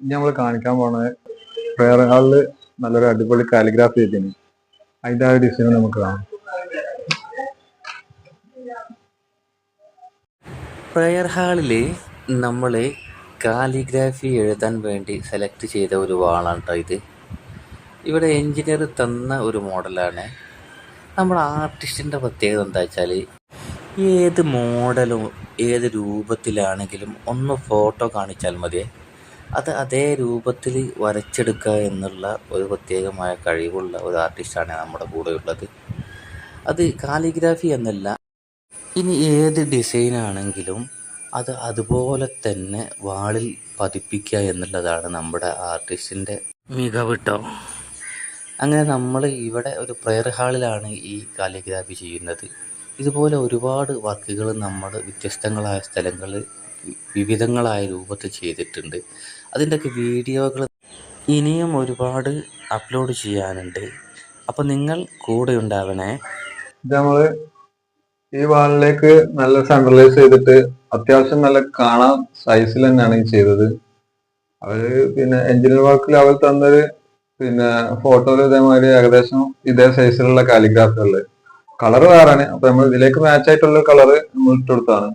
ഇനി നമ്മൾ കാണിക്കാൻ പോണത് പ്രയർ ഹാളില് നല്ലൊരു അടിപൊളി കാലിഗ്രാഫി ചെയ്തിന് അതിന്റെ ആ ഡിസൈൻ നമുക്ക് കാണാം. പ്രയർ ഹാളിൽ നമ്മൾ കാലിഗ്രാഫി എഴുതാൻ വേണ്ടി സെലക്ട് ചെയ്ത ഒരു വാളാണ് കേട്ടോ ഇത്. ഇവിടെ എൻജിനീയർ തന്ന ഒരു മോഡലാണ്. നമ്മുടെ ആർട്ടിസ്റ്റിൻ്റെ പ്രത്യേകത എന്താ വെച്ചാൽ ഏത് മോഡലും ഏത് രൂപത്തിലാണെങ്കിലും ഒന്ന് ഫോട്ടോ കാണിച്ചാൽ മതി, അത് അതേ രൂപത്തിൽ വരച്ചെടുക്കുക എന്നുള്ള ഒരു പ്രത്യേകമായ കഴിവുള്ള ഒരു ആർട്ടിസ്റ്റാണ് നമ്മുടെ കൂടെ ഉള്ളത്. അത് കാലിഗ്രാഫി എന്നല്ല, ഇനി ഏത് ഡിസൈനാണെങ്കിലും അത് അതുപോലെ തന്നെ വാളിൽ പതിപ്പിക്കുക എന്നുള്ളതാണ് നമ്മുടെ ആർട്ടിസ്റ്റിൻ്റെ മികവ് കേട്ടോ. അങ്ങനെ നമ്മൾ ഇവിടെ ഒരു പ്രയർ ഹാളിലാണ് ഈ കാലിഗ്രാഫി ചെയ്യുന്നത്. ഇതുപോലെ ഒരുപാട് വർക്കുകൾ നമ്മൾ വ്യത്യസ്തങ്ങളായ സ്ഥലങ്ങളിൽ വിവിധങ്ങളായ രൂപത്തിൽ ചെയ്തിട്ടുണ്ട്. അതിൻ്റെയൊക്കെ വീഡിയോകൾ ഇനിയും ഒരുപാട് അപ്ലോഡ് ചെയ്യാനുണ്ട്. അപ്പോൾ നിങ്ങൾ കൂടെ ഉണ്ടാവണേ. ഇത് നമ്മള് ഈ വാളിലേക്ക് നല്ല സെൻട്രലൈസ് ചെയ്തിട്ട് അത്യാവശ്യം നല്ല കാണാൻ സൈസിൽ തന്നെയാണ് ഈ ചെയ്തത്. അവര് പിന്നെ എഞ്ചിനീയർ വർക്കിൽ അവർ തന്നൊരു പിന്നെ ഫോട്ടോയിൽ ഇതേമാതിരി ഏകദേശം ഇതേ സൈസിലുള്ള കാലിഗ്രാഫികളില് കളർ വേറാണ്. അപ്പൊ നമ്മൾ ഇതിലേക്ക് മാച്ച് ആയിട്ടുള്ള കളറ് നമ്മൾ ഇട്ട് കൊടുത്താണ്.